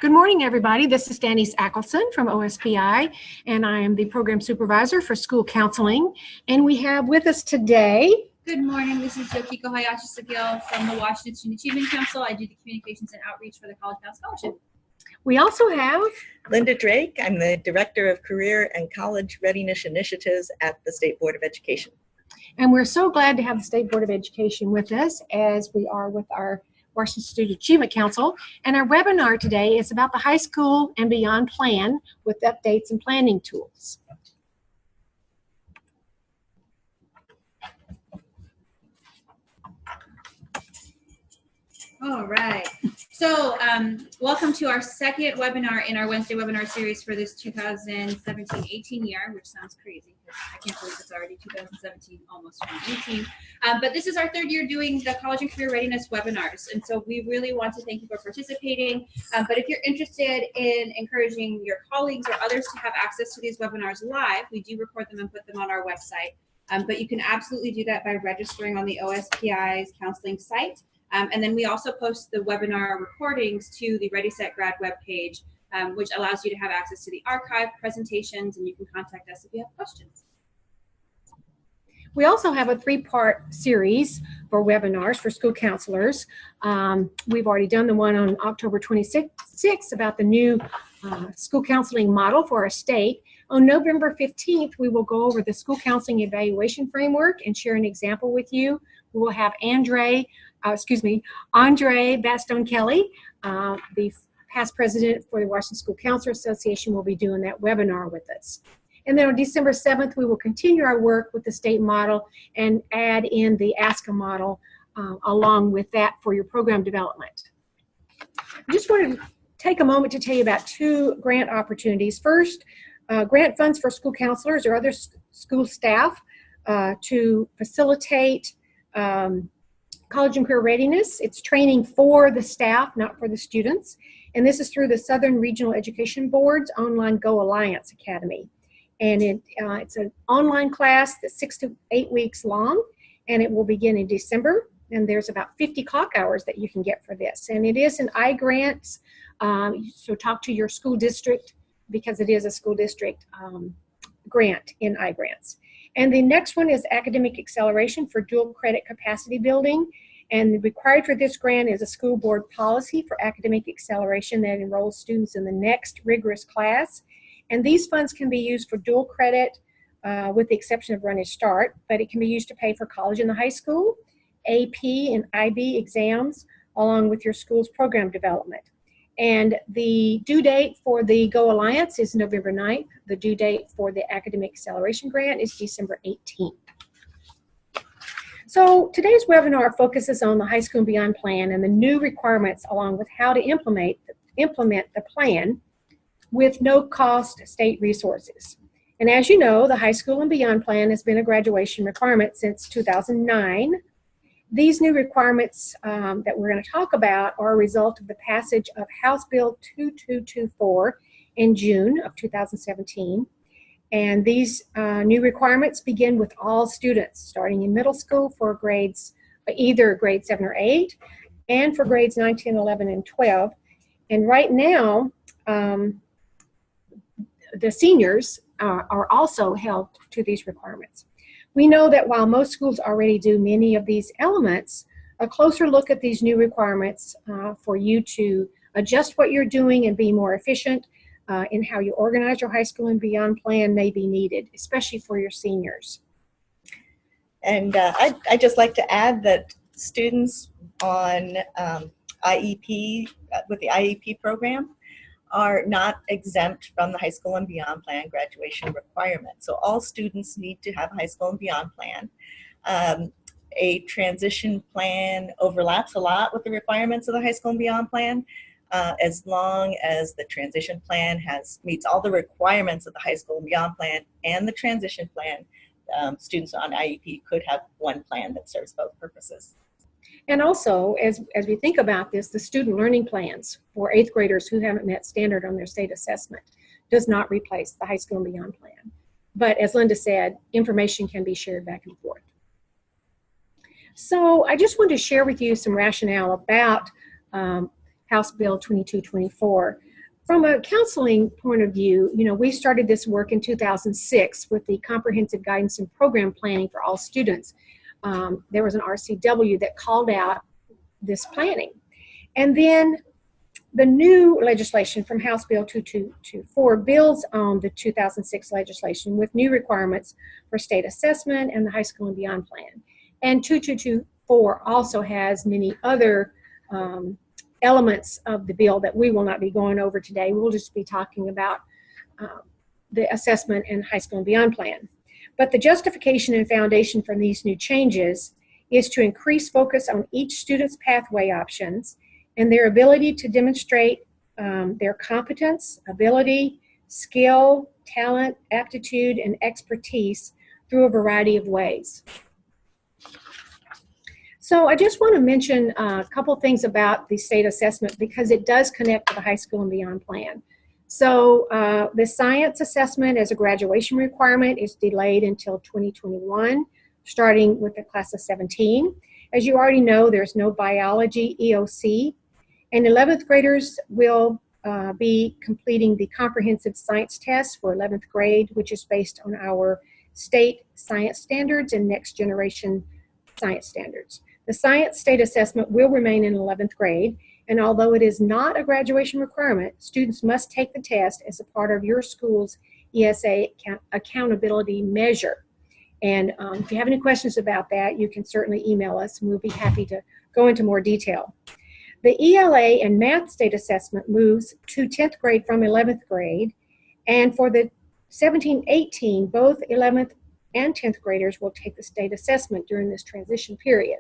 Good morning, everybody. This is Denise Ackelson from OSPI, and I am the Program Supervisor for School Counseling. And we have with us today... Good morning. This is Yokiko Hayashi-Sagil from the Washington Student Achievement Council. I do the communications and outreach for the College Bound Scholarship. We also have... Linda Drake. I'm the Director of Career and College Readiness Initiatives at the State Board of Education. And we're so glad to have the State Board of Education with us, as we are with our Washington Student Achievement Council. And our webinar today is about the high school and beyond plan with updates and planning tools. All right. So welcome to our second webinar in our Wednesday webinar series for this 2017-18 year, which sounds crazy because I can't believe it's already 2017, almost 2018. But this is our third year doing the college and career readiness webinars. And so we really want to thank you for participating. But if you're interested in encouraging your colleagues or others to have access to these webinars live, we do record them and put them on our website. But you can absolutely do that by registering on the OSPI's counseling site. And then we also post the webinar recordings to the Ready Set Grad webpage, which allows you to have access to the archive presentations, and you can contact us if you have questions. We also have a three-part series for webinars for school counselors. We've already done the one on October 26th about the new school counseling model for our state. On November 15th, we will go over the school counseling evaluation framework and share an example with you. We will have Andre Bastone-Kelly, the past president for the Washington School Counselor Association, will be doing that webinar with us. And then on December 7th, we will continue our work with the state model and add in the ASCA model along with that for your program development. I just wanted to take a moment to tell you about two grant opportunities. First, grant funds for school counselors or other school staff to facilitate college and career readiness. It's training for the staff, not for the students. And this is through the Southern Regional Education Board's online Go Alliance Academy. And it's an online class that's 6 to 8 weeks long, and it will begin in December. And there's about 50 clock hours that you can get for this. And it is an iGrants, so talk to your school district because it is a school district grant in iGrants. And the next one is academic acceleration for dual credit capacity building. And required for this grant is a school board policy for academic acceleration that enrolls students in the next rigorous class. And these funds can be used for dual credit with the exception of Run and Start, but it can be used to pay for college and the high school, AP and IB exams, along with your school's program development. And the due date for the Go Alliance is November 9th. The due date for the Academic Acceleration Grant is December 18th. So today's webinar focuses on the High School and Beyond Plan and the new requirements along with how to implement the plan with no-cost state resources. And as you know, the High School and Beyond Plan has been a graduation requirement since 2009. These new requirements that we're going to talk about are a result of the passage of House Bill 2224 in June of 2017. And these new requirements begin with all students starting in middle school for grades, either grade 7 or 8, and for grades 9, 10, 11, and 12. And right now, the seniors are also held to these requirements. We know that while most schools already do many of these elements, a closer look at these new requirements for you to adjust what you're doing and be more efficient in how you organize your high school and beyond plan may be needed, especially for your seniors. And I'd just like to add that students on IEP, with the IEP program, are not exempt from the High School and Beyond Plan graduation requirement. So all students need to have a High School and Beyond Plan. A transition plan overlaps a lot with the requirements of the High School and Beyond Plan. As long as the transition plan meets all the requirements of the High School and Beyond Plan and the transition plan, students on IEP could have one plan that serves both purposes. And also, as we think about this, the student learning plans for 8th graders who haven't met standard on their state assessment does not replace the High School and Beyond Plan. But as Linda said, information can be shared back and forth. So I just wanted to share with you some rationale about House Bill 2224. From a counseling point of view, we started this work in 2006 with the Comprehensive Guidance and Program Planning for All Students. There was an RCW that called out this planning. And then the new legislation from House Bill 2224 builds on the 2006 legislation with new requirements for state assessment and the high school and beyond plan. And 2224 also has many other elements of the bill that we will not be going over today. We'll just be talking about the assessment and high school and beyond plan. But the justification and foundation for these new changes is to increase focus on each student's pathway options and their ability to demonstrate their competence, ability, skill, talent, aptitude, and expertise through a variety of ways. So I just want to mention a couple things about the state assessment because it does connect to the high school and beyond plan. So the science assessment as a graduation requirement is delayed until 2021, starting with the class of 17. As you already know, there's no biology EOC, and 11th graders will be completing the comprehensive science test for 11th grade, which is based on our state science standards and next generation science standards. The science state assessment will remain in 11th grade, and although it is not a graduation requirement, students must take the test as a part of your school's ESA accountability measure. And if you have any questions about that, you can certainly email us, and we'll be happy to go into more detail. The ELA and math state assessment moves to 10th grade from 11th grade, and for the 17-18, both 11th and 10th graders will take the state assessment during this transition period.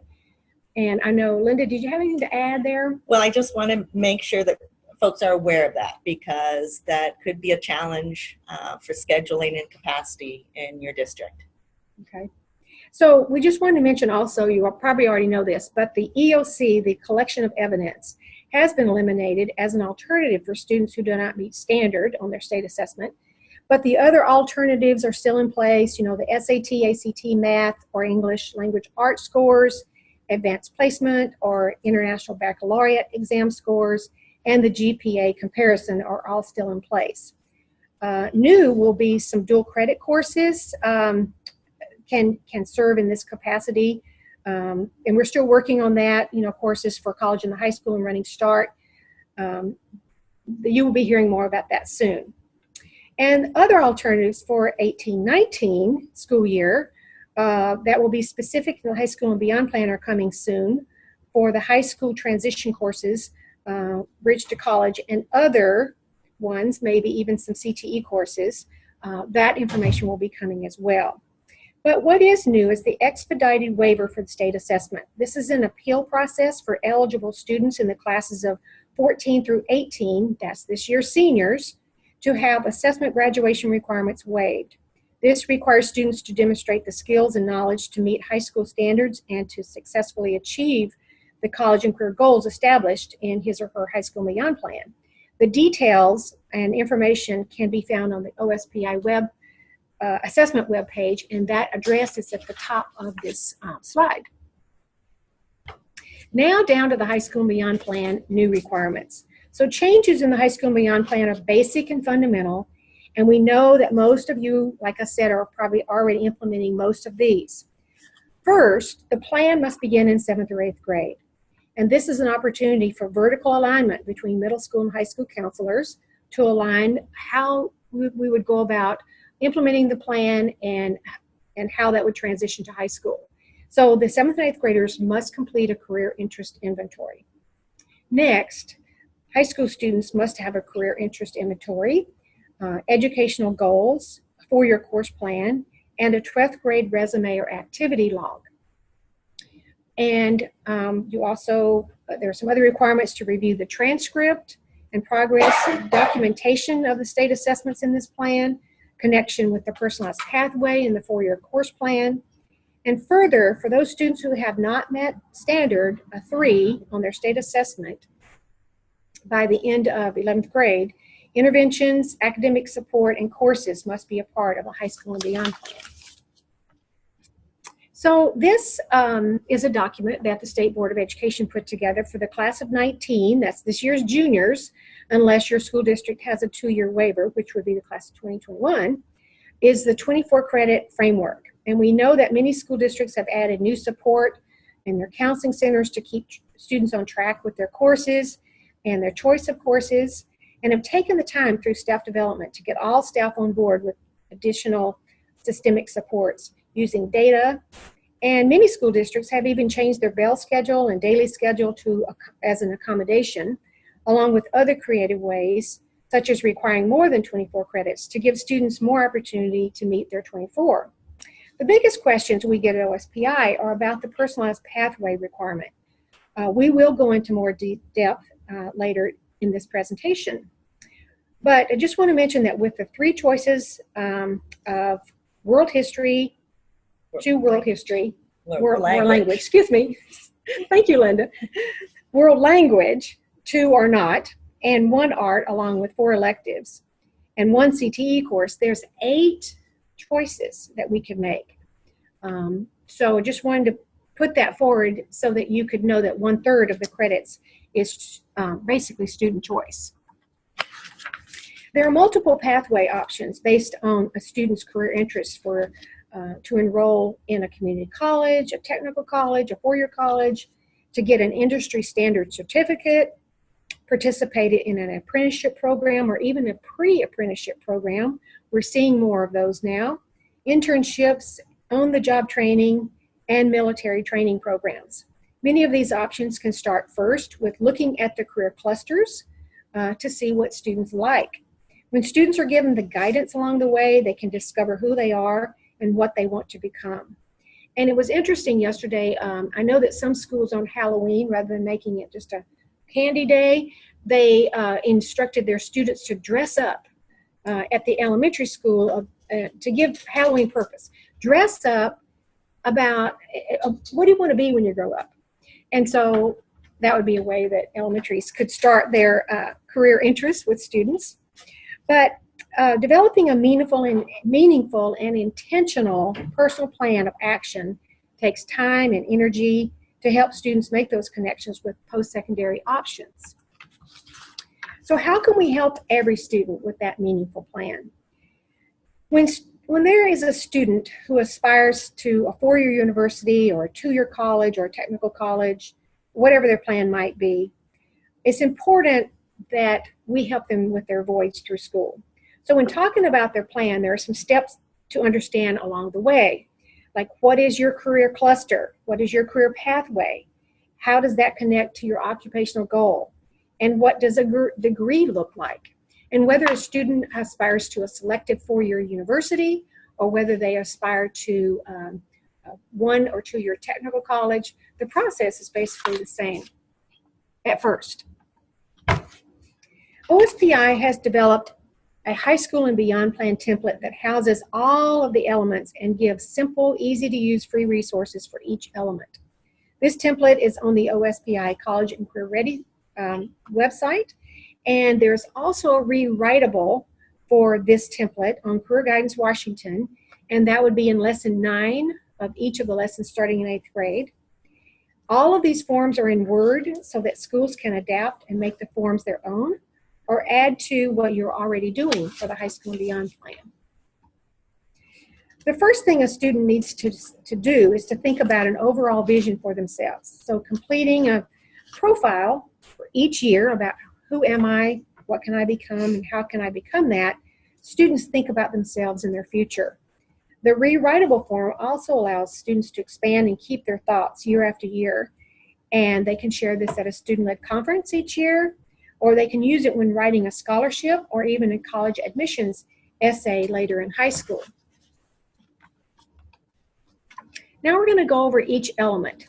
And I know, Linda, did you have anything to add there? Well, I just want to make sure that folks are aware of that because that could be a challenge for scheduling and capacity in your district. Okay. So we just wanted to mention also, you probably already know this, but the EOC, the collection of evidence, has been eliminated as an alternative for students who do not meet standard on their state assessment. But the other alternatives are still in place, the SAT, ACT, math, or English language arts scores, advanced placement or international baccalaureate exam scores, and the GPA comparison are all still in place. New will be some dual credit courses can serve in this capacity, and we're still working on that, courses for college and the high school and running start. You will be hearing more about that soon. And other alternatives for 18-19 school year that will be specific to the high school and beyond plan are coming soon for the high school transition courses, Bridge to College, and other ones, maybe even some CTE courses. That information will be coming as well. But what is new is the expedited waiver for the state assessment. This is an appeal process for eligible students in the classes of 14 through 18, that's this year's seniors, to have assessment graduation requirements waived. This requires students to demonstrate the skills and knowledge to meet high school standards and to successfully achieve the college and career goals established in his or her high school and beyond plan. The details and information can be found on the OSPI web assessment webpage, and that address is at the top of this slide. Now down to the high school and beyond plan new requirements. So changes in the high school and beyond plan are basic and fundamental, and we know that most of you, like I said, are probably already implementing most of these. First, the plan must begin in 7th or 8th grade. And this is an opportunity for vertical alignment between middle school and high school counselors to align how we would go about implementing the plan and how that would transition to high school. So the 7th and 8th graders must complete a career interest inventory. Next, high school students must have a career interest inventory, educational goals, a 4-year course plan, and a 12th grade resume or activity log. And you also, there are some other requirements to review the transcript and progress documentation of the state assessments in this plan, connection with the personalized pathway in the 4-year course plan. And further, for those students who have not met standard, a 3 on their state assessment by the end of 11th grade, interventions, academic support, and courses must be a part of a high school and beyond plan. So this is a document that the State Board of Education put together for the class of 19, that's this year's juniors, unless your school district has a 2-year waiver, which would be the class of 2021, is the 24 credit framework. And we know that many school districts have added new support in their counseling centers to keep students on track with their courses and their choice of courses, and have taken the time through staff development to get all staff on board with additional systemic supports using data. And many school districts have even changed their bell schedule and daily schedule as an accommodation, along with other creative ways, such as requiring more than 24 credits to give students more opportunity to meet their 24. The biggest questions we get at OSPI are about the personalized pathway requirement. We will go into more depth later in this presentation. But I just want to mention that with the 3 choices of world history, world language, excuse me. Thank you, Linda. World language, 2 or not, and 1 art along with 4 electives, and 1 CTE course, there's 8 choices that we could make. So I just wanted to put that forward so that you could know that 1/3 of the credits is basically student choice. There are multiple pathway options based on a student's career interests to enroll in a community college, a technical college, a 4-year college, to get an industry standard certificate, participate in an apprenticeship program, or even a pre-apprenticeship program. We're seeing more of those now. Internships, on-the-job training, and military training programs. Many of these options can start first with looking at the career clusters to see what students like. When students are given the guidance along the way, they can discover who they are and what they want to become. And it was interesting yesterday, I know that some schools on Halloween, rather than making it just a candy day, they instructed their students to dress up at the elementary school to give Halloween purpose. Dress up about what do you want to be when you grow up? And so that would be a way that elementaries could start their career interests with students. But developing a meaningful and intentional personal plan of action takes time and energy to help students make those connections with post-secondary options. So how can we help every student with that meaningful plan? When there is a student who aspires to a 4-year university or a 2-year college or a technical college, whatever their plan might be, it's important that we help them with their voids through school. So when talking about their plan, there are some steps to understand along the way. Like, what is your career cluster? What is your career pathway? How does that connect to your occupational goal? And what does a degree look like? And whether a student aspires to a selective 4-year university or whether they aspire to a 1 or 2-year technical college, the process is basically the same at first. OSPI has developed a high school and beyond plan template that houses all of the elements and gives simple, easy to use free resources for each element. This template is on the OSPI College and Career Ready website, and there's also a rewritable for this template on Career Guidance Washington, and that would be in lesson 9 of each of the lessons starting in 8th grade. All of these forms are in Word so that schools can adapt and make the forms their own, or add to what you're already doing for the high school and beyond plan. The first thing a student needs to do is to think about an overall vision for themselves. So completing a profile for each year about who am I, what can I become, and how can I become that, students think about themselves and their future. The rewritable form also allows students to expand and keep their thoughts year after year, and they can share this at a student-led conference each year, or they can use it when writing a scholarship or even a college admissions essay later in high school. Now we're going to go over each element.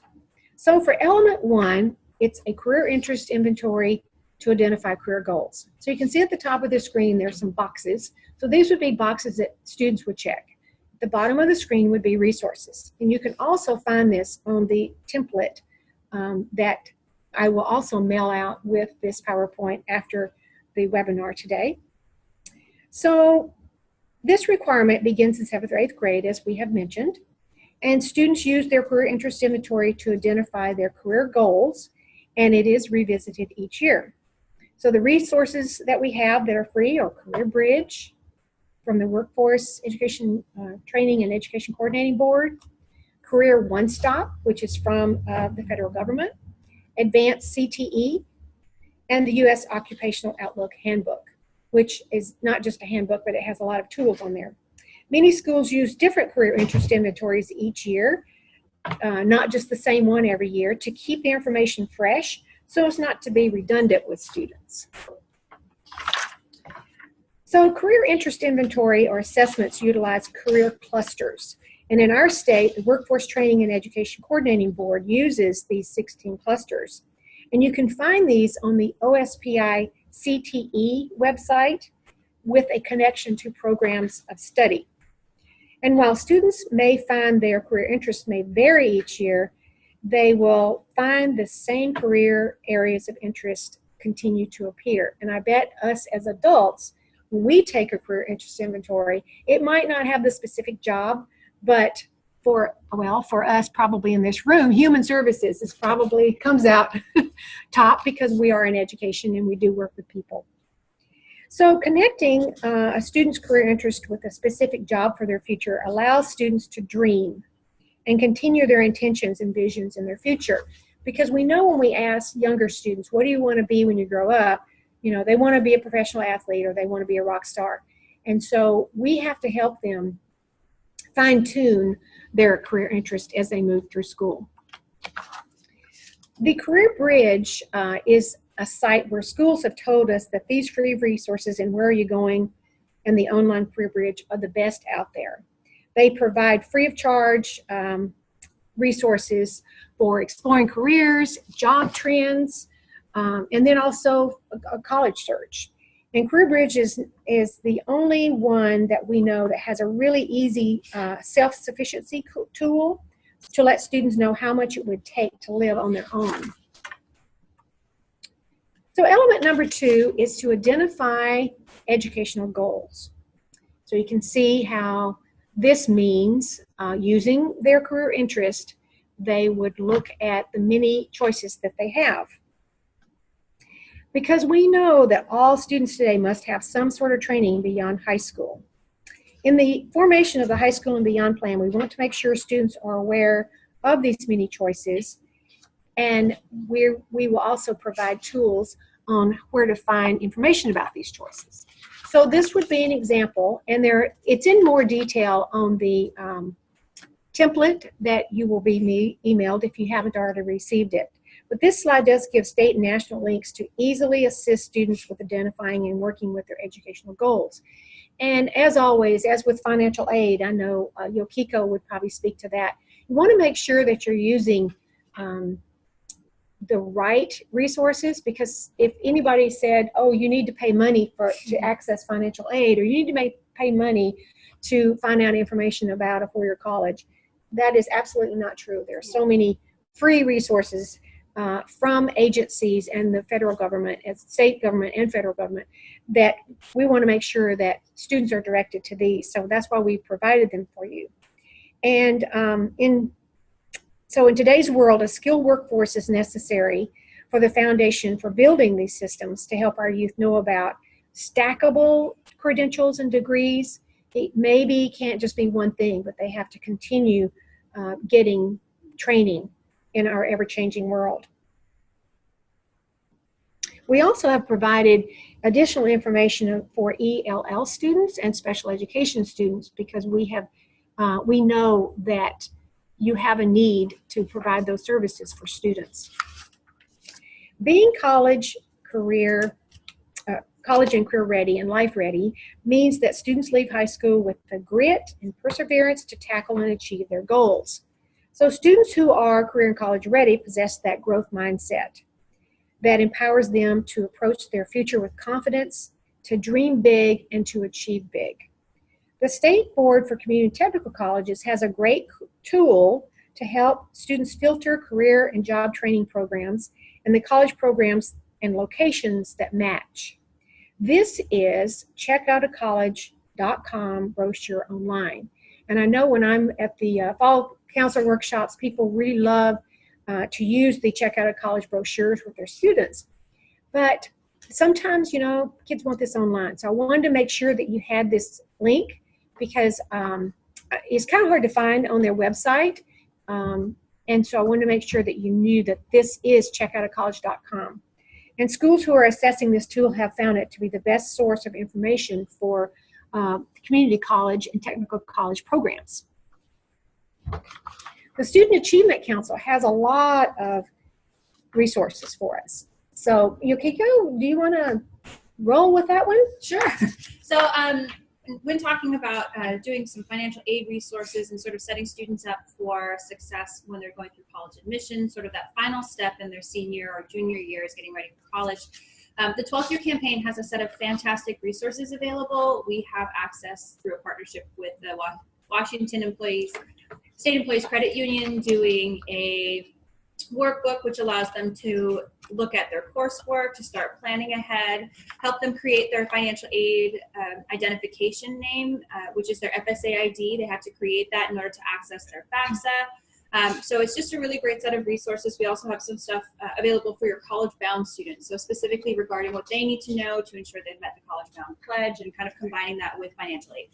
So for element 1, it's a career interest inventory to identify career goals. So you can see at the top of the screen there's some boxes. So these would be boxes that students would check. At the bottom of the screen would be resources. And you can also find this on the template that I will also mail out with this PowerPoint after the webinar today. So this requirement begins in 7th or 8th grade, as we have mentioned, And students use their career interest inventory to identify their career goals, and it is revisited each year. So the resources that we have that are free are Career Bridge from the Workforce Education Training and Education Coordinating Board, Career One Stop, which is from the federal government, Advanced CTE, and the U.S. Occupational Outlook Handbook, which is not just a handbook, but it has a lot of tools on there. Many schools use different career interest inventories each year, not just the same one every year, to keep the information fresh so as not to be redundant with students. So career interest inventory or assessments utilize career clusters. And in our state, the Workforce Training and Education Coordinating Board uses these 16 clusters. And you can find these on the OSPI CTE website with a connection to programs of study. And while students may find their career interests may vary each year, they will find the same career areas of interest continue to appear. And I bet us as adults, when we take a career interest inventory, it might not have the specific job, but for us probably in this room, human services is probably comes out top because we are in education and we do work with people. So connecting a student's career interest with a specific job for their future allows students to dream and continue their intentions and visions in their future. Because we know when we ask younger students, what do you want to be when you grow up? You know, they want to be a professional athlete or they want to be a rock star. And so we have to help them fine-tune their career interest as they move through school. The Career Bridge is a site where schools have told us that these free resources and Where Are You Going and the online Career Bridge are the best out there. They provide free of charge resources for exploring careers, job trends, and then also a college search. And Career Bridge is the only one that we know that has a really easy self-sufficiency tool to let students know how much it would take to live on their own. So element number 2 is to identify educational goals. So you can see how this means using their career interest, they would look at the many choices that they have. Because we know that all students today must have some sort of training beyond high school. In the formation of the High School and Beyond plan, we want to make sure students are aware of these many choices, and we will also provide tools on where to find information about these choices. So this would be an example, and it's in more detail on the template that you will be emailed if you haven't already received it. But this slide does give state and national links to easily assist students with identifying and working with their educational goals. And as always, as with financial aid, I know Yokiko would probably speak to that. You want to make sure that you're using the right resources, because if anybody said, oh, you need to pay money to access financial aid, or you need to pay money to find out information about a four-year college, that is absolutely not true. There are so many free resources from agencies and the federal government, and state government and federal government, that we want to make sure that students are directed to these. So that's why we provided them for you. And so in today's world, a skilled workforce is necessary for the foundation for building these systems to help our youth know about stackable credentials and degrees. It maybe can't just be one thing, but they have to continue getting training in our ever-changing world. We also have provided additional information for ELL students and special education students, because we know that you have a need to provide those services for students. Being college and career ready and life ready means that students leave high school with the grit and perseverance to tackle and achieve their goals. So students who are career and college ready possess that growth mindset that empowers them to approach their future with confidence, to dream big, and to achieve big. The State Board for Community Technical Colleges has a great tool to help students filter career and job training programs and the college programs and locations that match. This is checkoutacollege.com brochure online. And I know when I'm at the fall counselor workshops, people really love to use the Check Out a College brochures with their students. But sometimes, you know, kids want this online. So I wanted to make sure that you had this link because it's kind of hard to find on their website. And so I wanted to make sure that you knew that this is checkoutacollege.com. And schools who are assessing this tool have found it to be the best source of information for community college and technical college programs. The Student Achievement Council has a lot of resources for us. So, Yukiko, do you want to roll with that one? Sure. So, when talking about doing some financial aid resources and sort of setting students up for success when they're going through college admission, sort of that final step in their senior or junior years getting ready for college, the 12th Year Campaign has a set of fantastic resources available. We have access through a partnership with the Washington State Employees Credit Union doing a workbook which allows them to look at their coursework, to start planning ahead, help them create their financial aid identification name, which is their FSA ID. They have to create that in order to access their FAFSA. So it's just a really great set of resources. We also have some stuff available for your college-bound students, so specifically regarding what they need to know to ensure they've met the college-bound pledge and kind of combining that with financial aid.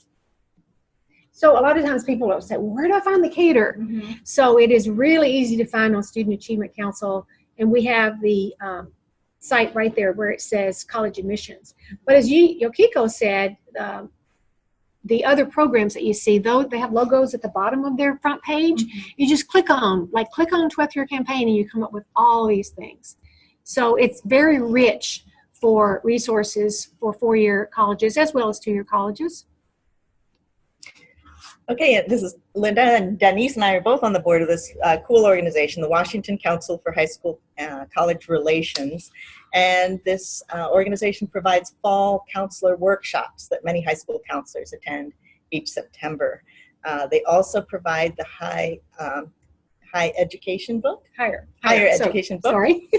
So a lot of times people will say, well, where do I find the cater? So it is really easy to find on Student Achievement Council, and we have the site right there where it says college admissions. But as Yukiko said, the other programs that you see, though they have logos at the bottom of their front page, you just click on 12th Year Campaign and you come up with all these things. So it's very rich for resources for four-year colleges as well as two-year colleges. Okay, this is Linda, and Denise and I are both on the board of this cool organization, the Washington Council for High School College Relations. And this organization provides fall counselor workshops that many high school counselors attend each September. They also provide the higher education book. Sorry.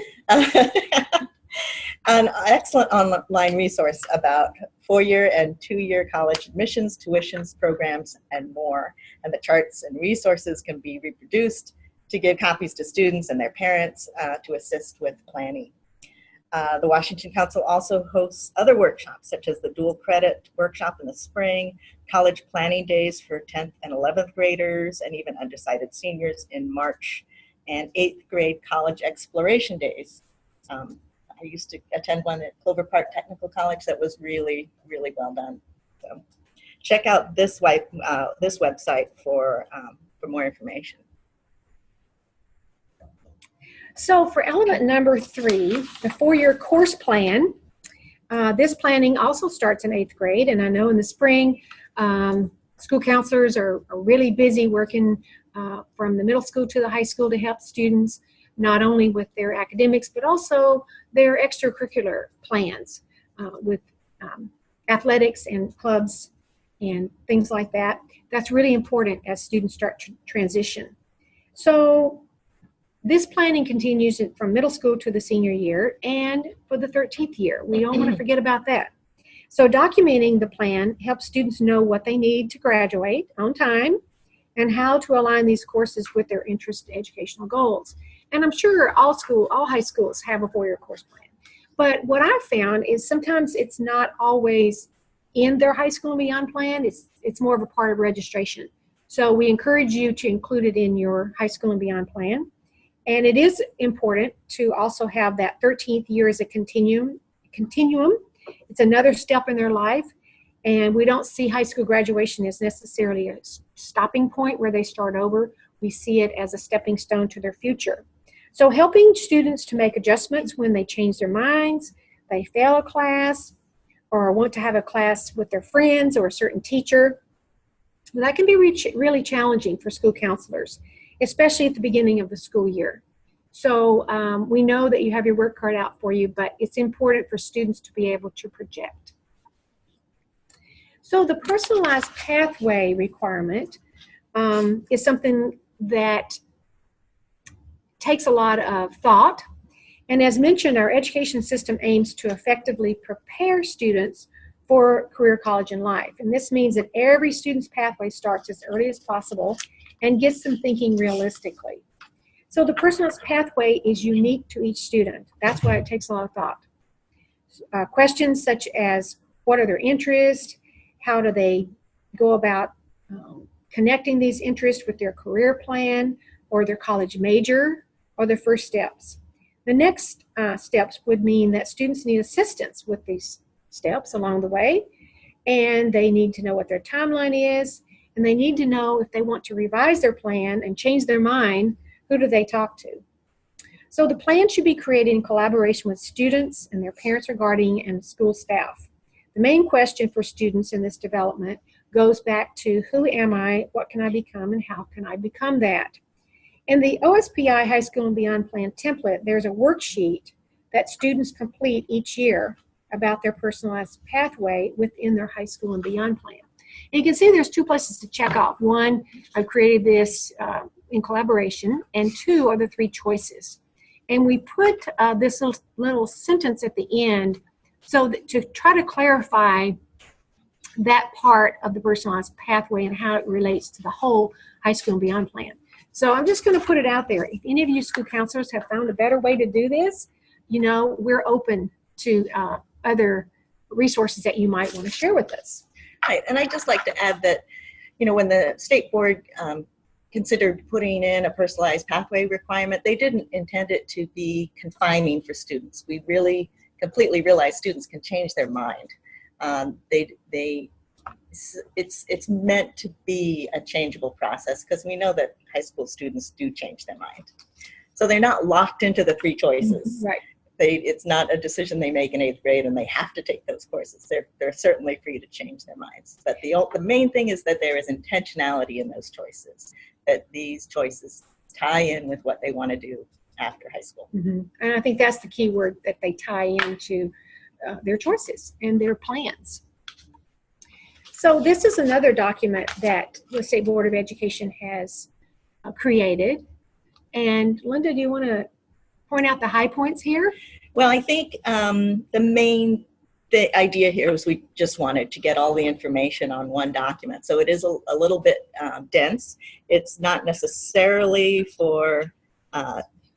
An excellent online resource about four-year and two-year college admissions, tuitions, programs, and more. And the charts and resources can be reproduced to give copies to students and their parents to assist with planning. The Washington Council also hosts other workshops, such as the dual credit workshop in the spring, college planning days for 10th and 11th graders, and even undecided seniors in March, and 8th grade college exploration days. I used to attend one at Clover Park Technical College that was really, really well done. So check out this website for more information. So for element number 3, the four-year course plan, this planning also starts in 8th grade. And I know in the spring, school counselors are really busy working from the middle school to the high school to help students not only with their academics, but also their extracurricular plans with athletics and clubs and things like that. That's really important as students start to transition. So this planning continues from middle school to the senior year and for the 13th year. We don't want to forget about that. So documenting the plan helps students know what they need to graduate on time and how to align these courses with their interest and educational goals. And I'm sure all high schools have a four-year course plan. But what I've found is sometimes it's not always in their high school and beyond plan. It's more of a part of registration. So we encourage you to include it in your high school and beyond plan. And it is important to also have that 13th year as a continuum. It's another step in their life. And we don't see high school graduation as necessarily a stopping point where they start over. We see it as a stepping stone to their future. So helping students to make adjustments when they change their minds, they fail a class, or want to have a class with their friends or a certain teacher, that can be really challenging for school counselors, especially at the beginning of the school year. So we know that you have your work cut out for you, but it's important for students to be able to project. So the personalized pathway requirement is something that takes a lot of thought. And as mentioned, our education system aims to effectively prepare students for career, college, and life. And this means that every student's pathway starts as early as possible and gets them thinking realistically. So the personalized pathway is unique to each student. That's why it takes a lot of thought. Questions such as what are their interests, how do they go about connecting these interests with their career plan or their college major, or their first steps. The next steps would mean that students need assistance with these steps along the way, and they need to know what their timeline is, and they need to know if they want to revise their plan and change their mind, who do they talk to? So the plan should be created in collaboration with students and their parents or guardian and school staff. The main question for students in this development goes back to who am I, what can I become, and how can I become that? In the OSPI High School and Beyond Plan template, there's a worksheet that students complete each year about their personalized pathway within their high school and beyond plan. And you can see there's 2 places to check off. 1, I've created this in collaboration, and 2 are the 3 choices. And we put this little sentence at the end so that to try to clarify that part of the personalized pathway and how it relates to the whole high school and beyond plan. So I'm just going to put it out there. If any of you school counselors have found a better way to do this, you know, we're open to other resources that you might want to share with us. Right, and I'd just like to add that, you know, when the state board considered putting in a personalized pathway requirement, they didn't intend it to be confining for students. We really completely realized students can change their mind. It's meant to be a changeable process because we know that high school students do change their mind. So they're not locked into the 3 choices. Right. It's not a decision they make in 8th grade and they have to take those courses. They're certainly free to change their minds. But the main thing is that there is intentionality in those choices, that these choices tie in with what they want to do after high school. Mm-hmm. And I think that's the key word, that they tie into their choices and their plans. So this is another document that the State Board of Education has created. And Linda, do you want to point out the high points here? Well, I think the idea here is we just wanted to get all the information on one document. So it is a little bit dense. It's not necessarily for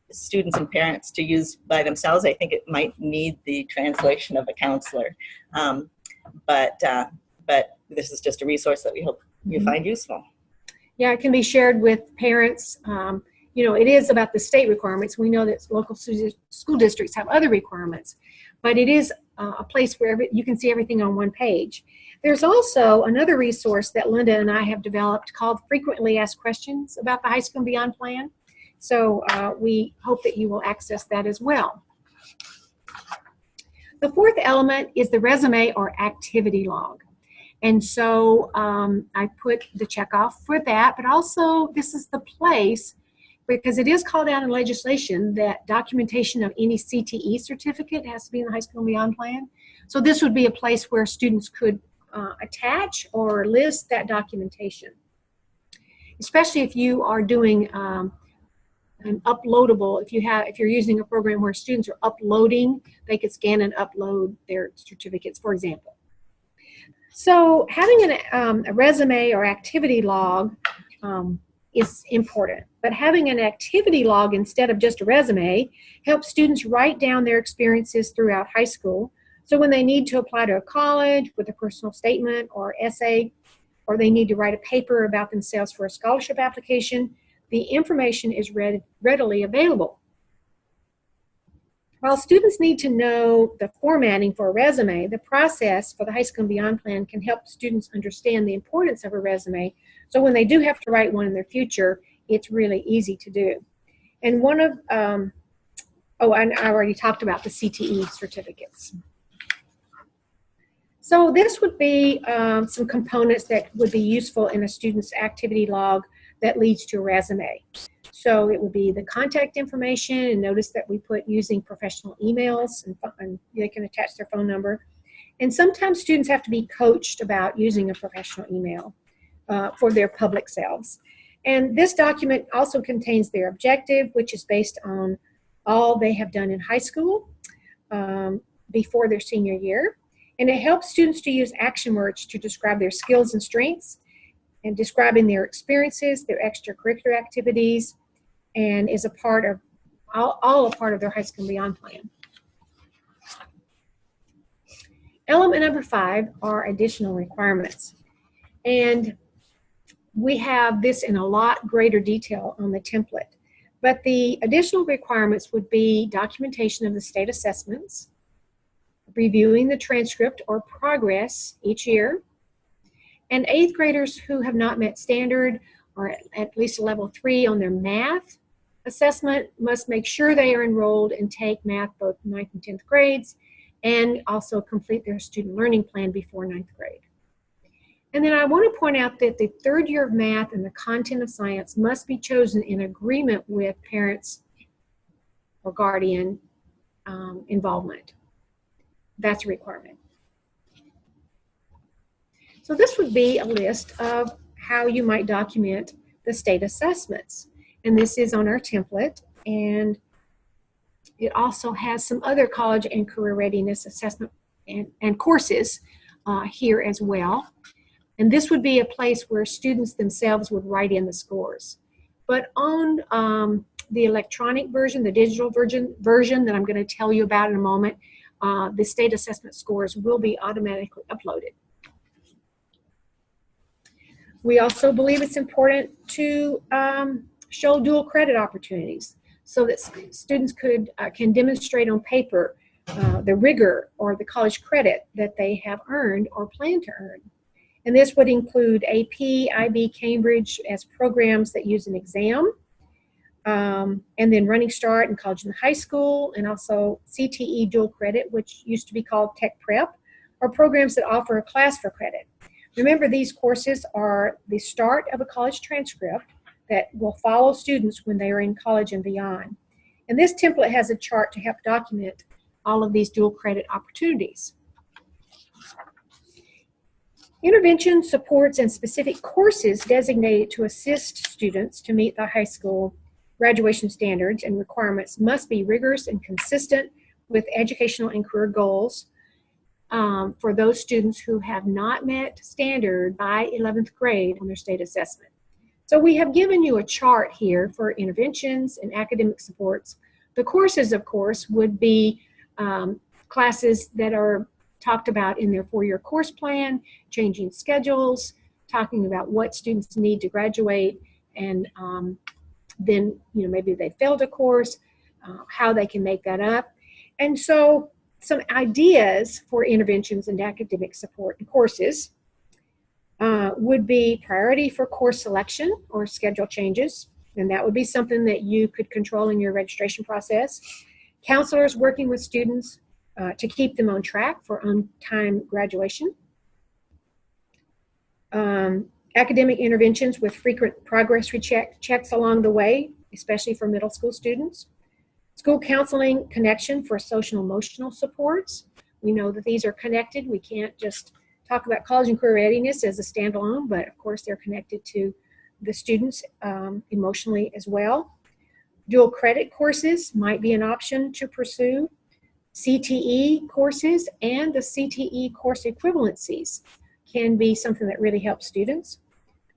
students and parents to use by themselves. I think it might need the translation of a counselor. But this is just a resource that we hope you find useful. Yeah, it can be shared with parents. You know, it is about the state requirements. We know that local school districts have other requirements, but it is a place where you can see everything on one page. There's also another resource that Linda and I have developed called Frequently Asked Questions about the High School and Beyond Plan. So we hope that you will access that as well. The 4th element is the resume or activity log. And so I put the check off for that, but also this is the place, because it is called out in legislation that documentation of any CTE certificate has to be in the high school and beyond plan. So this would be a place where students could attach or list that documentation, especially if you are doing an uploadable. If you're using a program where students are uploading, they could scan and upload their certificates, for example. So having a resume or activity log is important, but having an activity log instead of just a resume helps students write down their experiences throughout high school. So when they need to apply to a college with a personal statement or essay, or they need to write a paper about themselves for a scholarship application, the information is readily available. While students need to know the formatting for a resume, the process for the High School and Beyond Plan can help students understand the importance of a resume. So when they do have to write one in their future, it's really easy to do. And one of, and I already talked about the CTE certificates. So this would be some components that would be useful in a student's activity log that leads to a resume. So it would be the contact information, and notice that we put using professional emails, and they can attach their phone number. And sometimes students have to be coached about using a professional email for their public selves. And this document also contains their objective, which is based on all they have done in high school before their senior year. And it helps students to use action words to describe their skills and strengths. and describing their experiences, their extracurricular activities, and is a part of, all a part of their high school and beyond plan. Element number 5 are additional requirements. And we have this in a lot greater detail on the template. But the additional requirements would be documentation of the state assessments, reviewing the transcript or progress each year, and 8th graders who have not met standard or at least a level 3 on their math assessment must make sure they are enrolled and take math both 9th and 10th grades, and also complete their student learning plan before 9th grade. And then I want to point out that the 3rd year of math and the content of science must be chosen in agreement with parents or guardian involvement. That's a requirement. So this would be a list of how you might document the state assessments. And this is on our template. And it also has some other college and career readiness assessment and courses here as well. And this would be a place where students themselves would write in the scores. But on the electronic version, the digital version that I'm going to tell you about in a moment, the state assessment scores will be automatically uploaded. We also believe it's important to show dual credit opportunities so that students can demonstrate on paper the rigor or the college credit that they have earned or plan to earn. And this would include AP, IB, Cambridge as programs that use an exam, and then Running Start in college and high school, and also CTE dual credit, which used to be called Tech Prep, or programs that offer a class for credit. Remember, these courses are the start of a college transcript that will follow students when they are in college and beyond. And this template has a chart to help document all of these dual credit opportunities. Intervention, supports, and specific courses designated to assist students to meet the high school graduation standards and requirements must be rigorous and consistent with educational and career goals for those students who have not met standard by 11th grade on their state assessment. So we have given you a chart here for interventions and academic supports. The courses, of course, would be classes that are talked about in their 4-year course plan, changing schedules, talking about what students need to graduate, and then maybe they failed a course, how they can make that up. And so some ideas for interventions and academic support and courses would be priority for course selection or schedule changes, and that would be something that you could control in your registration process. Counselors working with students to keep them on track for on-time graduation. Academic interventions with frequent progress checks along the way, especially for middle school students. School counseling connection for social emotional supports. We know that these are connected. We can't just talk about college and career readiness as a standalone, but of course they're connected to the students emotionally as well. Dual credit courses might be an option to pursue. CTE courses and the CTE course equivalencies can be something that really helps students,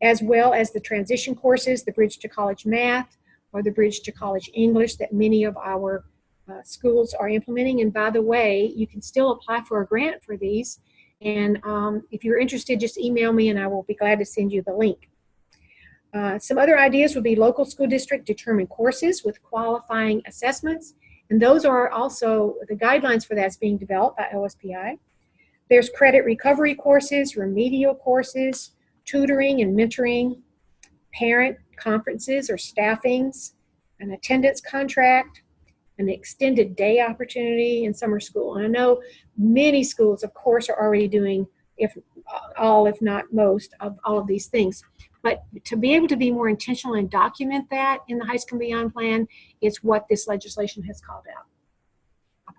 as well as the transition courses, the Bridge to College Math or the Bridge to College English that many of our schools are implementing. And by the way, you can still apply for a grant for these. And if you're interested, just email me and I will be glad to send you the link. Some other ideas would be local school district determined courses with qualifying assessments. And those are also, the guidelines for that's being developed by OSPI. There's credit recovery courses, remedial courses, tutoring and mentoring, parent conferences or staffings, an attendance contract, an extended day opportunity in summer school. And I know many schools, of course, are already doing, if not most, of all of these things. But to be able to be more intentional and document that in the High School and Beyond plan is what this legislation has called out.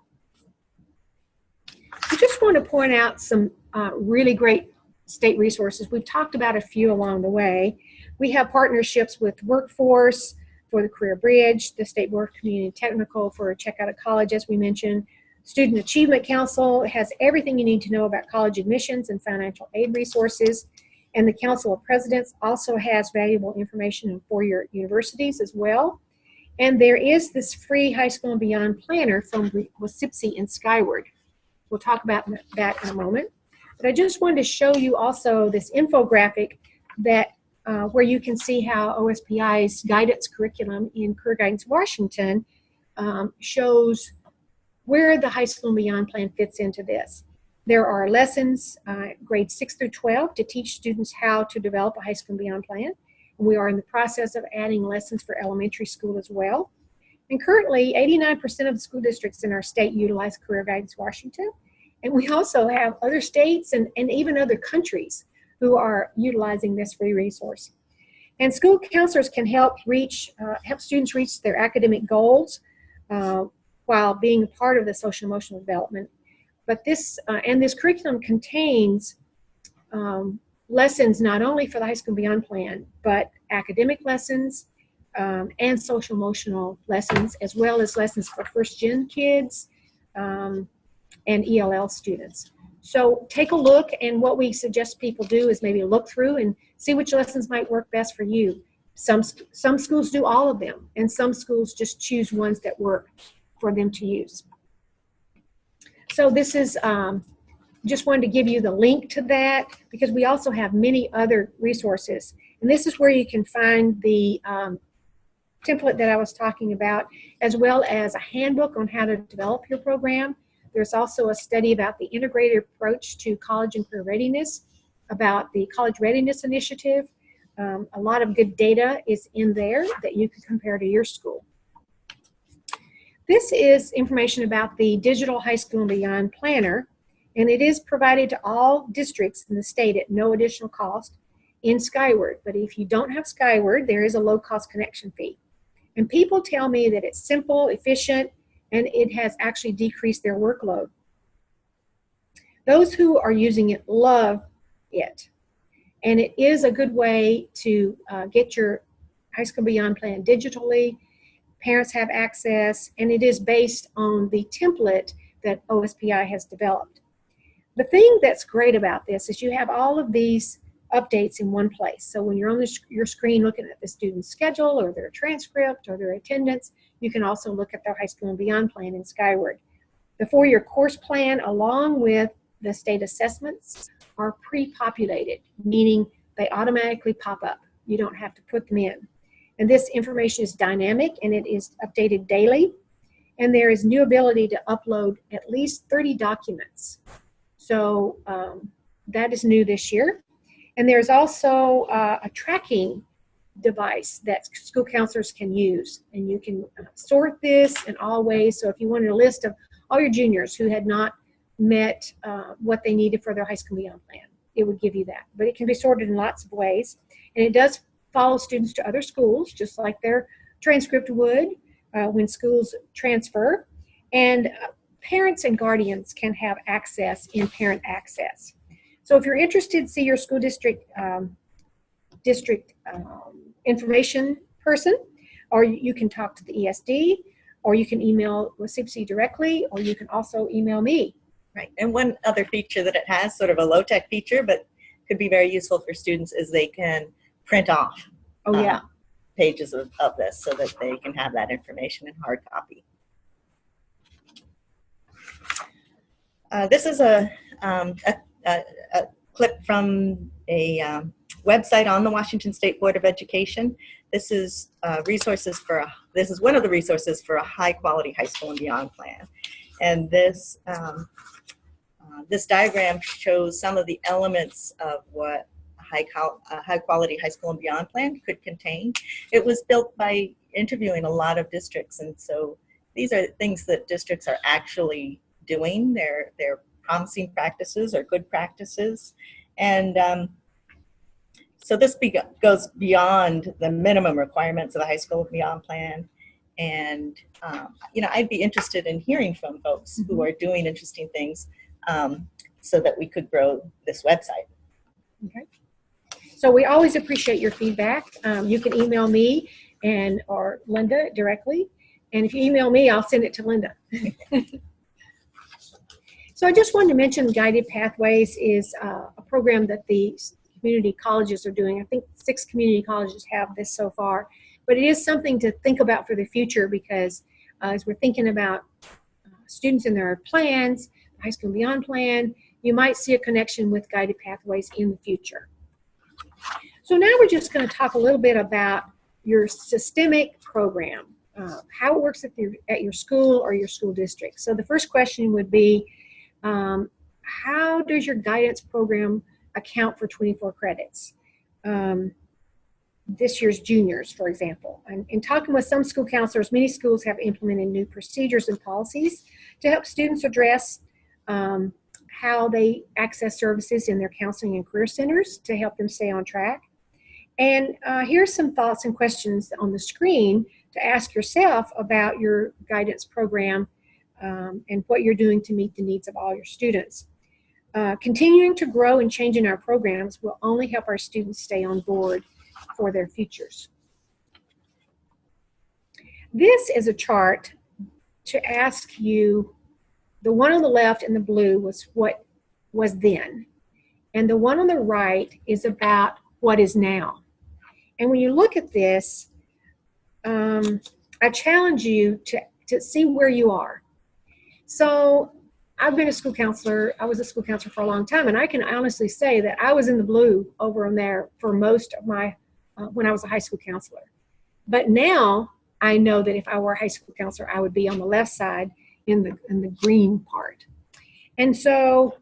I just want to point out some really great state resources. We've talked about a few along the way. We have partnerships with Workforce for the Career Bridge, the State Board of Community and Technical for Check Out of College, as we mentioned. Student Achievement Council has everything you need to know about college admissions and financial aid resources. And the Council of Presidents also has valuable information in four-year universities as well. And there is this free high school and beyond planner from WSIPSI and Skyward. We'll talk about that in a moment. But I just wanted to show you also this infographic that where you can see how OSPI's guidance curriculum in Career Guidance Washington shows where the high school and beyond plan fits into this. There are lessons, grades 6 through 12, to teach students how to develop a high school and beyond plan. And we are in the process of adding lessons for elementary school as well. And currently, 89% of the school districts in our state utilize Career Guidance Washington. And we also have other states and even other countries who are utilizing this free resource. And school counselors can help students reach their academic goals while being a part of the social emotional development. But this curriculum contains lessons not only for the high school and beyond plan, but academic lessons and social emotional lessons, as well as lessons for first gen kids and ELL students. So take a look, and what we suggest people do is maybe look through and see which lessons might work best for you. Some schools do all of them, and some schools just choose ones that work for them to use. So this is, just wanted to give you the link to that, because we also have many other resources. And this is where you can find the template that I was talking about, as well as a handbook on how to develop your program. There's also a study about the integrated approach to college and career readiness, about the College Readiness Initiative. A lot of good data is in there that you can compare to your school. This is information about the Digital High School and Beyond Planner, and it is provided to all districts in the state at no additional cost in Skyward. But if you don't have Skyward, there is a low-cost connection fee. And people tell me that it's simple, efficient, and it has actually decreased their workload. Those who are using it love it. And it is a good way to get your high school beyond plan digitally. Parents have access, and it is based on the template that OSPI has developed. The thing that's great about this is you have all of these updates in one place. So when you're on your screen looking at the student's schedule or their transcript or their attendance, you can also look at their high school and beyond plan in Skyward. The four-year course plan, along with the state assessments, are pre-populated, meaning they automatically pop up. You don't have to put them in. And this information is dynamic, and it is updated daily. And there is new ability to upload at least 30 documents. So that is new this year. And there's also a tracking device that school counselors can use. And you can sort this in all ways. So if you wanted a list of all your juniors who had not met what they needed for their high school beyond plan, it would give you that. But it can be sorted in lots of ways. And it does follow students to other schools, just like their transcript would when schools transfer. And parents and guardians can have access in Parent Access. So if you're interested, see your school district information person, or you can talk to the ESD, or you can email WSIPSI directly, or you can also email me. Right. And one other feature that it has, sort of a low-tech feature, but could be very useful for students, is they can print off pages of this so that they can have that information in hard copy. This is a clip from a website on the Washington State Board of Education. This is this is one of the resources for a high-quality high school and beyond plan. And this this diagram shows some of the elements of what a high-quality high school and beyond plan could contain. It was built by interviewing a lot of districts, and so these are things that districts are actually doing. They're promising practices or good practices, and so this goes beyond the minimum requirements of the high school and beyond plan. And I'd be interested in hearing from folks who are doing interesting things, so that we could grow this website. Okay. So we always appreciate your feedback. You can email me or Linda directly. And if you email me, I'll send it to Linda. So I just wanted to mention Guided Pathways is a program that the community colleges are doing. I think 6 community colleges have this so far. But it is something to think about for the future, because as we're thinking about students and their plans, High School and Beyond plan, you might see a connection with guided pathways in the future. So now we're just going to talk a little bit about your systemic program, how it works at your school or your school district. So the first question would be, how does your guidance program account for 24 credits? This year's juniors, for example. And in talking with some school counselors, many schools have implemented new procedures and policies to help students address how they access services in their counseling and career centers to help them stay on track. And here's some thoughts and questions on the screen to ask yourself about your guidance program and what you're doing to meet the needs of all your students. Continuing to grow and changing our programs will only help our students stay on board for their futures. This is a chart to ask you, the one on the left in the blue was what was then, and the one on the right is about what is now. And when you look at this, I challenge you to see where you are. So I've been a school counselor. I was a school counselor for a long time, and I can honestly say that I was in the blue over on there for most of my when I was a high school counselor. But now I know that if I were a high school counselor, I would be on the left side in the green part. And so,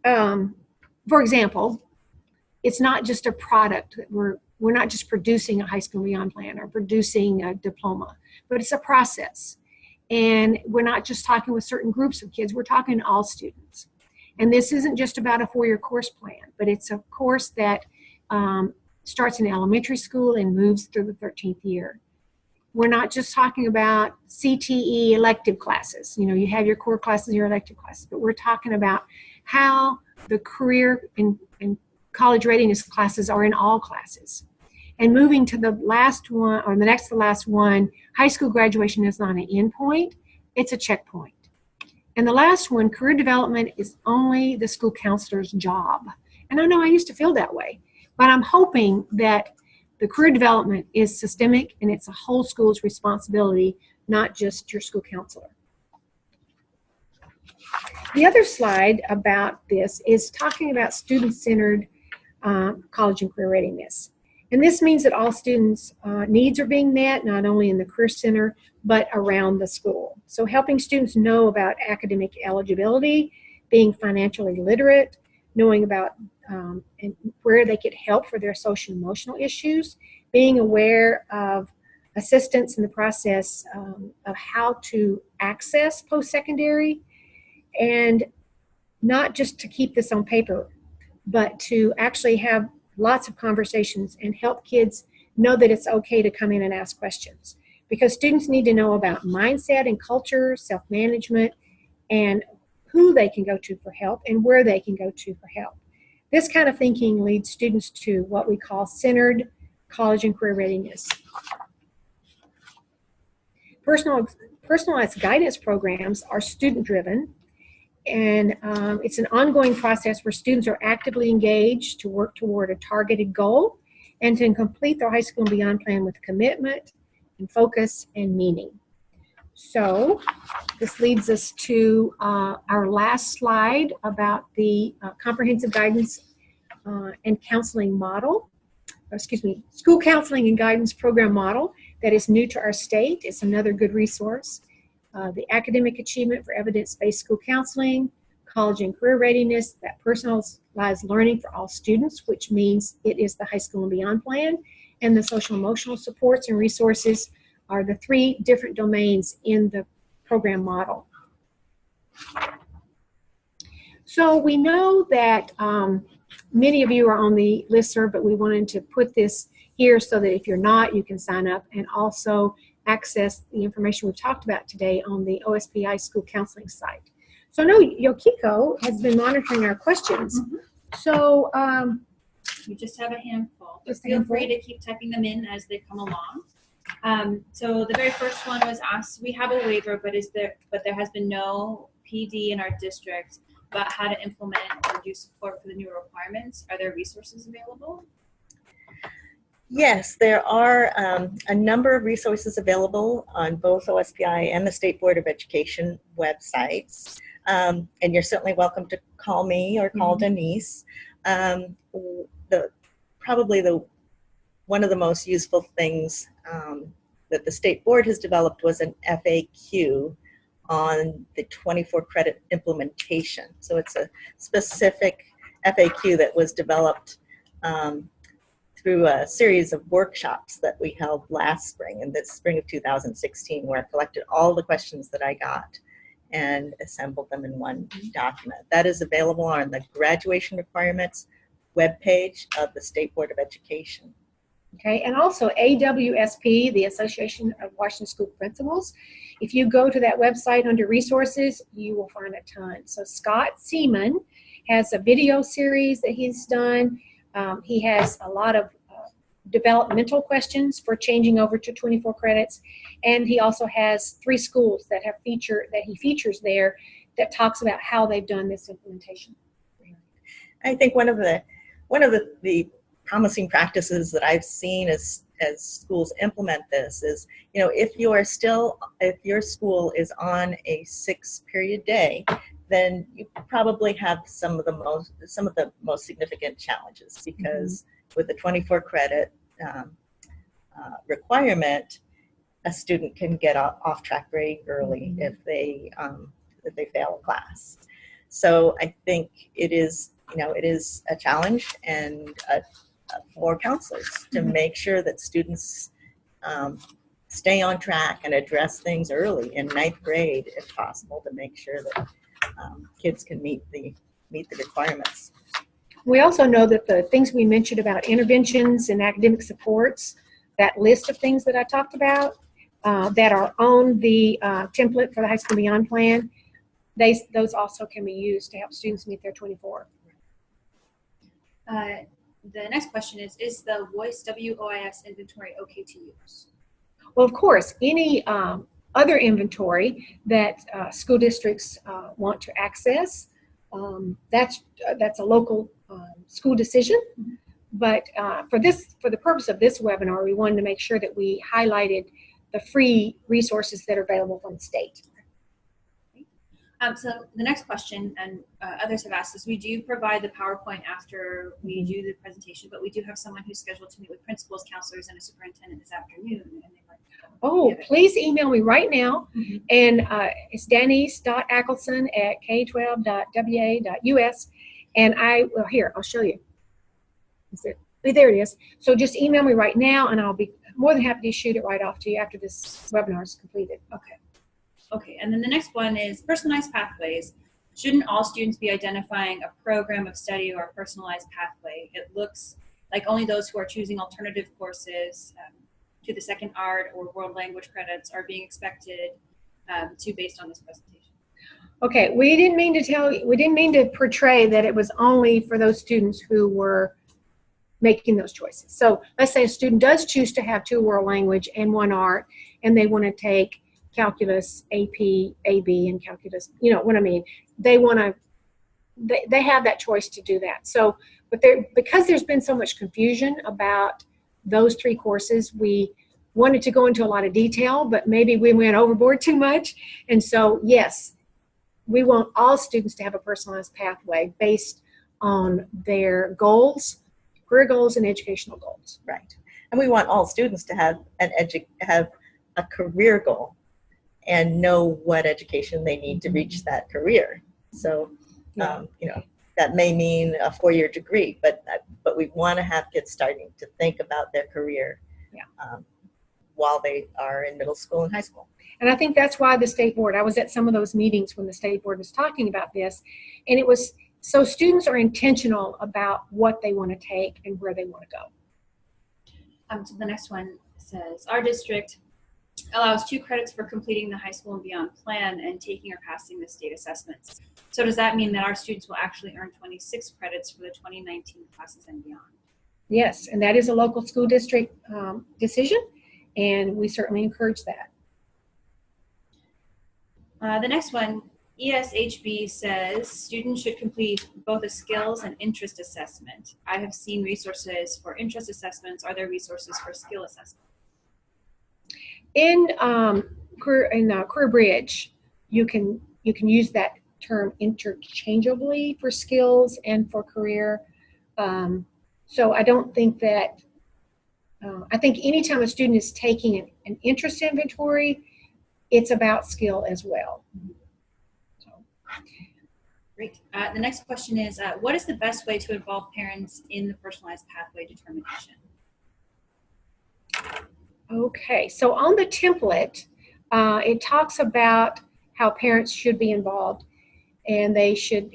for example, it's not just a product that we're not just producing a High School and Beyond plan or producing a diploma, but it's a process. And we're not just talking with certain groups of kids, we're talking to all students. And this isn't just about a 4-year course plan, but it's a course that starts in elementary school and moves through the 13th year. We're not just talking about CTE elective classes. You know, you have your core classes, your elective classes, but we're talking about how the career and college readiness classes are in all classes. And moving to the last one, or the next to the last one, high school graduation is not an endpoint, it's a checkpoint. And the last one, career development, is only the school counselor's job. And I know I used to feel that way, but I'm hoping that the career development is systemic and it's a whole school's responsibility, not just your school counselor. The other slide about this is talking about student-centered college and career readiness. And this means that all students' needs are being met, not only in the Career Center, but around the school. So helping students know about academic eligibility, being financially literate, knowing about and where they get help for their social and emotional issues, being aware of assistance in the process of how to access post-secondary, and not just to keep this on paper, but to actually have lots of conversations and help kids know that it's okay to come in and ask questions. Because students need to know about mindset and culture, self-management, and who they can go to for help and where they can go to for help. This kind of thinking leads students to what we call centered college and career readiness. Personalized guidance programs are student-driven, and it's an ongoing process where students are actively engaged to work toward a targeted goal and to complete their high school and beyond plan with commitment and focus and meaning. So this leads us to our last slide about the comprehensive guidance and counseling model, school counseling and guidance program model that is new to our state. It's another good resource. The academic achievement for evidence-based school counseling, college and career readiness, that personalized learning for all students, which means it is the high school and beyond plan, and the social emotional supports and resources are the 3 different domains in the program model. So we know that many of you are on the listserv, but we wanted to put this here so that if you're not, you can sign up and also access the information we've talked about today on the OSPI school counseling site. So I know Yokiko has been monitoring our questions. Mm-hmm. So you just have a handful. Just a Feel handful. free to keep typing them in as they come along. So the very first one was asked, we have a waiver, but there has been no PD in our district about how to implement or do support for the new requirements. Are there resources available? Yes, there are a number of resources available on both OSPI and the State Board of Education websites. And you're certainly welcome to call me or call Denise. Probably one of the most useful things that the State Board has developed was an FAQ on the 24 credit implementation. So it's a specific FAQ that was developed through a series of workshops that we held last spring, in the spring of 2016, where I collected all the questions that I got and assembled them in one document. That is available on the graduation requirements webpage of the State Board of Education. Okay, and also AWSP, the Association of Washington School Principals. If you go to that website under resources, you will find a ton. So Scott Seaman has a video series that he's done. He has a lot of developmental questions for changing over to 24 credits, and he also has 3 schools that he features there that talks about how they've done this implementation. I think one of the promising practices that I've seen as schools implement this is, if your school is on a 6-period day, then you probably have some of the most significant challenges, because with the 24 credit requirement, a student can get off track very early if they fail a class. So I think it is a challenge and for counselors to make sure that students stay on track and address things early in 9th grade, if possible, to make sure that kids can meet the requirements. We also know that the things we mentioned about interventions and academic supports, that list of things that I talked about that are on the template for the High School Beyond plan, those also can be used to help students meet their 24. The next question is the Voice WOIS inventory okay to use? Well, of course, any other inventory that school districts want to access, that's a local school decision. But for the purpose of this webinar, we wanted to make sure that we highlighted the free resources that are available from the state. So the next question, and others have asked this, we do provide the PowerPoint after we do the presentation, but we do have someone who's scheduled to meet with principals, counselors, and a superintendent this afternoon. And they'd like to please email me right now. And it's denise.ackelson@k12.wa.us. And I'll show you. There it is. So just email me right now, and I'll be more than happy to shoot it right off to you after this webinar is completed. Okay, and then the next one is personalized pathways. Shouldn't all students be identifying a program of study or a personalized pathway? It looks like only those who are choosing alternative courses to the second art or world language credits are being expected to based on this presentation. Okay, we didn't mean to portray that it was only for those students who were making those choices. So let's say a student does choose to have 2 world language and 1 art, and they want to take calculus, AP, AB, and calculus, you know what I mean? They have that choice to do that. So, but because there's been so much confusion about those 3 courses, we wanted to go into a lot of detail, but maybe we went overboard too much. And so, yes, we want all students to have a personalized pathway based on their goals, career goals, and educational goals. Right. And we want all students to have a career goal and know what education they need to reach that career. So, that may mean a 4-year degree, but we want to have kids starting to think about their career while they are in middle school and high school. And I think that's why the State Board, I was at some of those meetings when the State Board was talking about this, and it was so students are intentional about what they want to take and where they want to go. So the next one says, our district allows 2 credits for completing the high school and beyond plan and taking or passing the state assessments. So does that mean that our students will actually earn 26 credits for the 2019 classes and beyond? Yes, and that is a local school district decision, and we certainly encourage that. The next one ESHB says students should complete both a skills and interest assessment. I have seen resources for interest assessments. Are there resources for skill assessment? In Career Bridge, you can use that term interchangeably for skills and for career. So I don't think that. I think anytime a student is taking an interest inventory, it's about skill as well. So. Great. The next question is, what is the best way to involve parents in the personalized pathway determination? Okay, so on the template, it talks about how parents should be involved and they should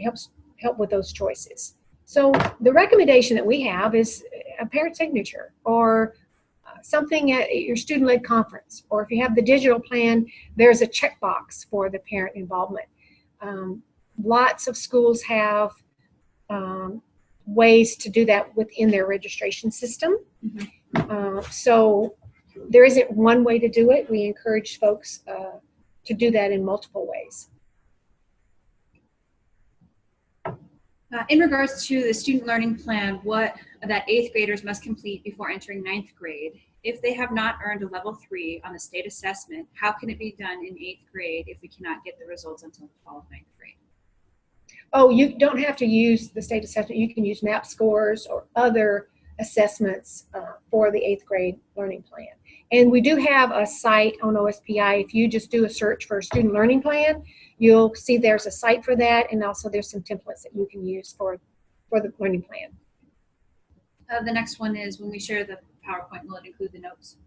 help with those choices. So the recommendation that we have is a parent signature or something at your student-led conference, or if you have the digital plan, there's a checkbox for the parent involvement. Lots of schools have ways to do that within their registration system. Mm-hmm. So there isn't one way to do it. We encourage folks to do that in multiple ways. In regards to the student learning plan, what that 8th graders must complete before entering 9th grade, if they have not earned a level 3 on the state assessment, how can it be done in 8th grade if we cannot get the results until the fall of 9th grade? Oh, you don't have to use the state assessment. You can use MAP scores or other assessments for the 8th grade learning plan. And we do have a site on OSPI. If you just do a search for a student learning plan, you'll see there's a site for that, and also there's some templates that you can use for the learning plan. The next one is, when we share the PowerPoint, will it include the notes?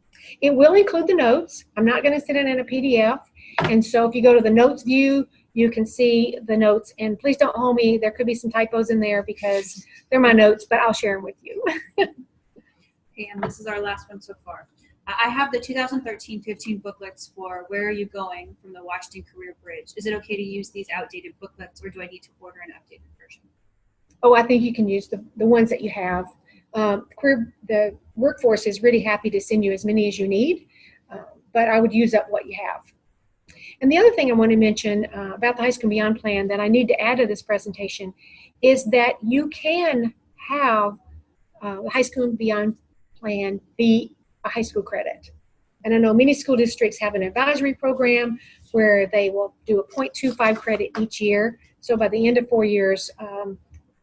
It will include the notes. I'm not going to send it in a PDF. And so if you go to the notes view, you can see the notes. And please don't hold me. There could be some typos in there because they're my notes, but I'll share them with you. Okay, and this is our last one so far. I have the 2013-15 booklets for Where Are You Going from the Washington Career Bridge. Is it okay to use these outdated booklets, or do I need to order an updated version? Oh, I think you can use the ones that you have. The workforce is really happy to send you as many as you need, but I would use up what you have. And the other thing I want to mention about the High School and Beyond plan that I need to add to this presentation is that you can have the High School and Beyond plan be a high school credit. And I know many school districts have an advisory program where they will do a 0.25 credit each year. So by the end of 4 years,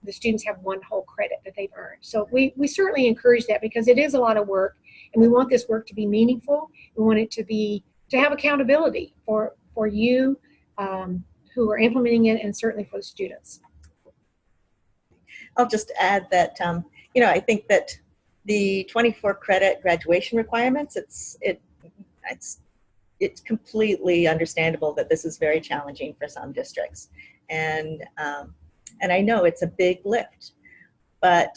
the students have one whole credit that they've earned. So we certainly encourage that because it is a lot of work, and we want this work to be meaningful. We want it to have accountability for you who are implementing it, and certainly for the students. I'll just add that I think that the 24 credit graduation requirements, it's completely understandable that this is very challenging for some districts, and I know it's a big lift, but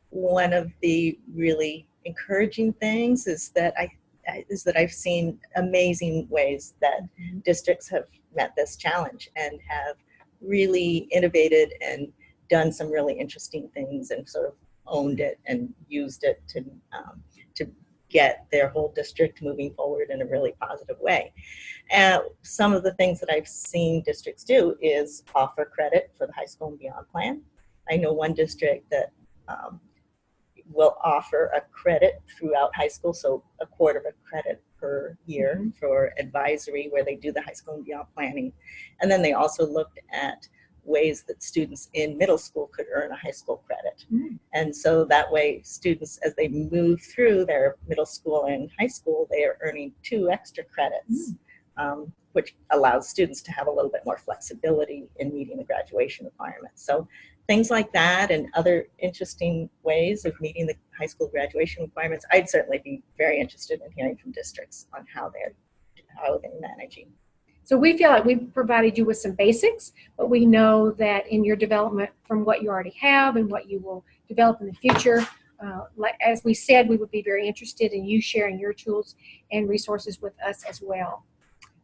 one of the really encouraging things is that I've seen amazing ways that districts have met this challenge and have really innovated and done some really interesting things and sort of owned it and used it to get their whole district moving forward in a really positive way. And some of the things that I've seen districts do is offer credit for the High School and Beyond plan. I know one district that will offer a credit throughout high school, so a quarter of a credit per year for advisory where they do the High School and Beyond planning. And then they also looked at ways that students in middle school could earn a high school credit. And so that way students, as they move through their middle school and high school, they are earning 2 extra credits, which allows students to have a little bit more flexibility in meeting the graduation requirements. So things like that and other interesting ways of meeting the high school graduation requirements, I'd certainly be very interested in hearing from districts on how they're managing. So we feel like we've provided you with some basics, but we know that in your development from what you already have and what you will develop in the future, as we said, we would be very interested in you sharing your tools and resources with us as well.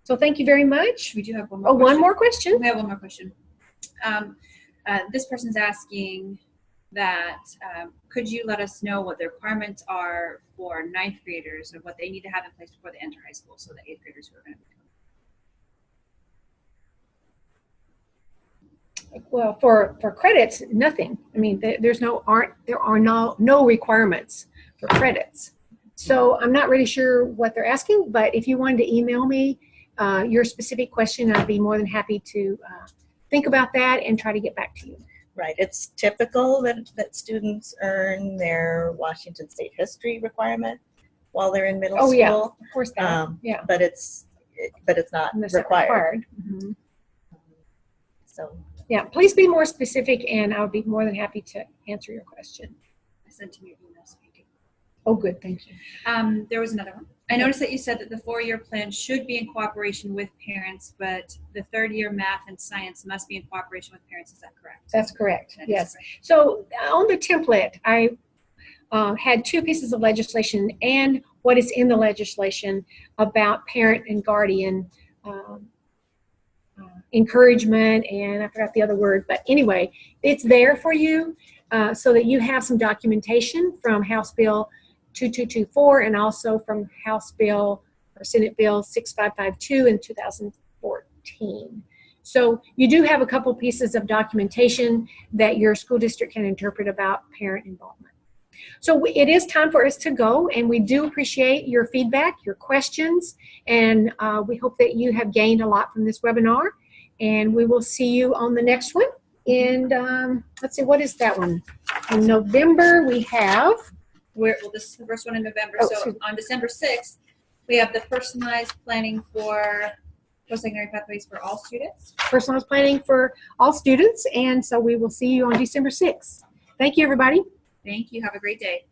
So thank you very much. We do have one more question. One more question. We have one more question. This person's asking that could you let us know what the requirements are for 9th graders and what they need to have in place before they enter high school, so the 8th graders who are going to be Well, for credits, nothing. I mean, there are no requirements for credits. So I'm not really sure what they're asking, but if you wanted to email me your specific question, I'd be more than happy to think about that and try to get back to you. Right. It's typical that students earn their Washington State history requirement while they're in middle school. Oh yeah, of course that. Yeah. But it's not Unless required. Mm-hmm. So yeah, please be more specific, and I would be more than happy to answer your question. I sent him your email, so you can. Oh, good, thank you. There was another one. I noticed that you said that the 4-year plan should be in cooperation with parents, but the 3rd-year math and science must be in cooperation with parents. Is that correct? That's correct. That is yes. correct. So on the template, I had 2 pieces of legislation and what is in the legislation about parent and guardian encouragement, and I forgot the other word, but anyway, it's there for you so that you have some documentation from House Bill 2224 and also from House Bill or Senate Bill 6552 in 2014. So you do have a couple pieces of documentation that your school district can interpret about parent involvement. So it is time for us to go, and we do appreciate your feedback, your questions, and we hope that you have gained a lot from this webinar, and we will see you on the next one. And let's see, what is that one? In November, we have... Well, this is the first one in November. Oh, so on December 6th, we have the personalized planning for post-secondary pathways for all students. Personalized planning for all students, and so we will see you on December 6th. Thank you, everybody. Thank you. Have a great day.